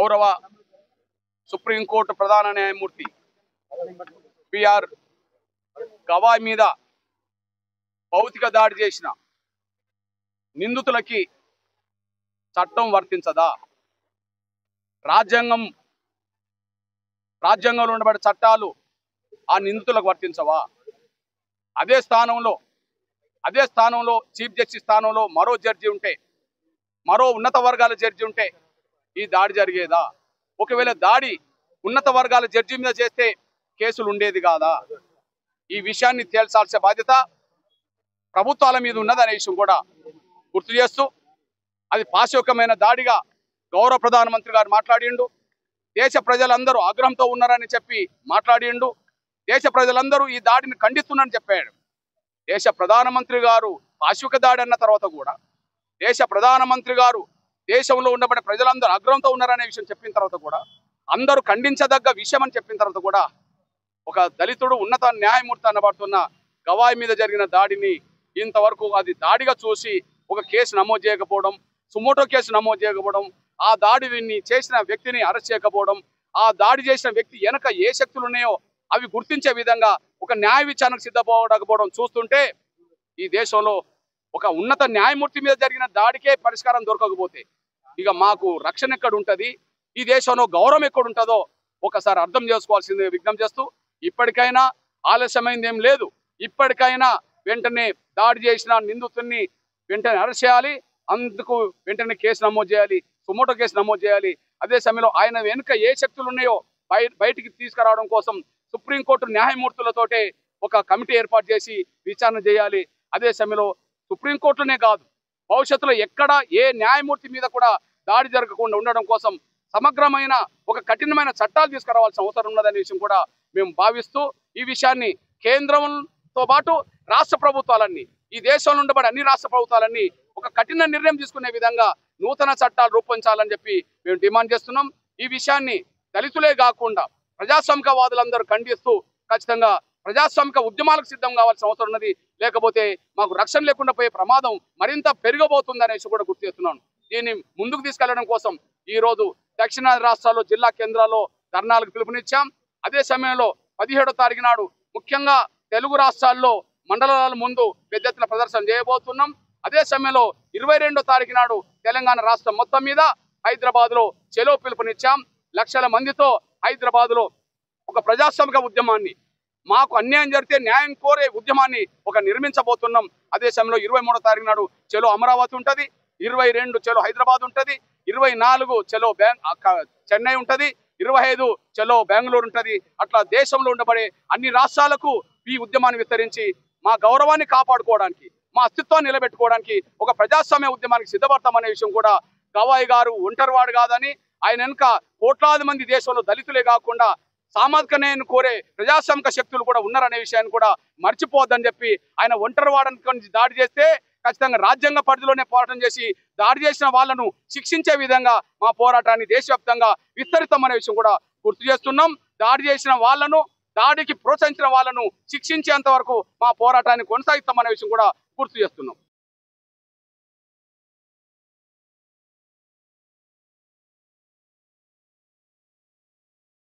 గౌరవ సుప్రీంకోర్టు ప్రధాన న్యాయమూర్తి బిఆర్ గవాయ్ మీద భౌతిక దాడి చేసిన నిందితులకి చట్టం వర్తించదా? రాజ్యాంగంలో ఉండబడే చట్టాలు ఆ నిందితులకు వర్తించవా? అదే స్థానంలో చీఫ్ జస్టిస్ స్థానంలో మరో జడ్జి ఉంటే, మరో ఉన్నత వర్గాల జడ్జి ఉంటే ఈ దాడి జరిగేదా? ఒకవేళ దాడి ఉన్నత వర్గాల జడ్జి మీద చేస్తే కేసులు ఉండేది కాదా? ఈ విషయాన్ని తేల్చాల్సిన బాధ్యత ప్రభుత్వాల మీద ఉన్నదనే విషయం కూడా గుర్తు చేస్తూ, అది పాశవికమైన దాడిగా గౌరవ ప్రధానమంత్రి గారు మాట్లాడిండు. దేశ ప్రజలందరూ ఆగ్రహంతో ఉన్నారని చెప్పి మాట్లాడిండు. దేశ ప్రజలందరూ ఈ దాడిని ఖండిస్తున్నారని చెప్పాడు. దేశ ప్రధానమంత్రి గారు పాశవిక దాడి అన్న తర్వాత కూడా దేశ ప్రధానమంత్రి గారు దేశంలో ఉండబడే ప్రజలందరూ ఆగ్రహంతో ఉన్నారనే విషయం చెప్పిన తర్వాత కూడా, అందరూ ఖండించదగ్గ విషయం అని చెప్పిన తర్వాత కూడా, ఒక దళితుడు ఉన్నత న్యాయమూర్తి అనబడుతున్న గవాయ్ మీద జరిగిన దాడిని ఇంతవరకు అది దాడిగా చూసి ఒక కేసు నమోదు చేయకపోవడం, సుమోటో కేసు నమోదు చేయకపోవడం, ఆ దాడిని చేసిన వ్యక్తిని అరెస్ట్ చేయకపోవడం, ఆ దాడి చేసిన వ్యక్తి వెనక ఏ శక్తులు ఉన్నాయో అవి గుర్తించే విధంగా ఒక న్యాయ విచారణకు సిద్ధపడకపోవడం చూస్తుంటే, ఈ దేశంలో ఒక ఉన్నత న్యాయమూర్తి మీద జరిగిన దాడికే పరిష్కారం దొరకకపోతే ఇక మాకు రక్షణ ఎక్కడ ఉంటుంది, ఈ దేశంలో గౌరవం ఎక్కడ ఉంటుందో ఒకసారి అర్థం చేసుకోవాల్సింది విజ్ఞప్తి చేస్తూ, ఇప్పటికైనా ఆలస్యమైంది ఏం లేదు. ఇప్పటికైనా వెంటనే దాడి చేసిన నిందితుడిని వెంటనే అరెస్ట్ చేయాలి. అందుకు వెంటనే కేసు నమోదు చేయాలి, సుమోటో కేసు నమోదు చేయాలి. అదే సమయంలో ఆయన వెనుక ఏ శక్తులు ఉన్నాయో బయటికి తీసుకురావడం కోసం సుప్రీంకోర్టు న్యాయమూర్తులతోటే ఒక కమిటీ ఏర్పాటు చేసి విచారణ చేయాలి. అదే సమయంలో సుప్రీంకోర్టునే కాదు, భవిష్యత్తులో ఎక్కడ ఏ న్యాయమూర్తి మీద కూడా దాడి జరగకుండా ఉండడం కోసం సమగ్రమైన ఒక కఠినమైన చట్టాలు తీసుకురావాల్సిన అవసరం ఉన్నదనే విషయం కూడా మేము భావిస్తూ, ఈ విషయాన్ని కేంద్రంతో పాటు రాష్ట్ర ప్రభుత్వాలన్నీ, ఈ దేశంలో ఉండబడే అన్ని రాష్ట్ర ప్రభుత్వాలన్నీ ఒక కఠిన నిర్ణయం తీసుకునే విధంగా నూతన చట్టాలు రూపొందించాలని చెప్పి మేము డిమాండ్ చేస్తున్నాం. ఈ విషయాన్ని దళితులే కాకుండా ప్రజాస్వామికవాదులందరూ ఖండిస్తూ ఖచ్చితంగా ప్రజాస్వామిక ఉద్యమాలకు సిద్ధం కావాల్సిన అవసరం ఉన్నది. లేకపోతే మాకు రక్షణ లేకుండా పోయే ప్రమాదం మరింత పెరిగబోతుంది అనేసి కూడా గుర్తు చేస్తున్నాను. దీన్ని ముందుకు తీసుకెళ్లడం కోసం ఈ రోజు దక్షిణాది రాష్ట్రాల్లో జిల్లా కేంద్రాల్లో ధర్నాలకు పిలుపునిచ్చాం. అదే సమయంలో 17వ తారీఖు నాడు ముఖ్యంగా తెలుగు రాష్ట్రాల్లో మండలాల ముందు పెద్ద ఎత్తున ప్రదర్శన చేయబోతున్నాం. అదే సమయంలో 22వ తారీఖు నాడు తెలంగాణ రాష్ట్రం మొత్తం మీద హైదరాబాద్ లో చెలో పిలుపునిచ్చాం. లక్షల మందితో హైదరాబాద్ లో ఒక ప్రజాస్వామిక ఉద్యమాన్ని, మాకు అన్యాయం జరిగితే న్యాయం కోరే ఉద్యమాన్ని నిర్మించబోతున్నాం. అదే సమయంలో 23వ తారీఖు నాడు చెలో అమరావతి ఉంటది, 22 చెలో హైదరాబాద్ ఉంటది, 24 చెలో చెన్నై ఉంటది, 25 చెలో బెంగళూరు ఉంటది. అట్లా దేశంలో ఉండబడే అన్ని రాష్ట్రాలకు ఈ ఉద్యమాన్ని విస్తరించి మా గౌరవాన్ని కాపాడుకోవడానికి, మా అస్తిత్వాన్ని నిలబెట్టుకోవడానికి ఒక ప్రజాస్వామ్య ఉద్యమానికి సిద్ధపడతామనే విషయం కూడా గవాయ్ గారు ఒంటరివాడు కాదని, ఆయన వెనుక కోట్లాది మంది దేశంలో దళితులే కాకుండా సామాజిక న్యాయాన్ని కోరే ప్రజాస్వామిక శక్తులు కూడా ఉన్నారనే విషయాన్ని కూడా మర్చిపోవద్దని చెప్పి, ఆయన ఒంటరివాడని దాడి చేస్తే ఖచ్చితంగా రాజ్యాంగ పరిధిలోనే పోరాటం చేసి దాడి చేసిన వాళ్ళను శిక్షించే విధంగా మా పోరాటాన్ని దేశవ్యాప్తంగా విస్తరిస్తామనే విషయం కూడా గుర్తు చేస్తున్నాం. దాడి చేసిన వాళ్ళను, దాడికి ప్రోత్సహించిన వాళ్ళను శిక్షించేంత వరకు మా పోరాటాన్ని కొనసాగిస్తామనే విషయం కూడా గుర్తు చేస్తున్నాం.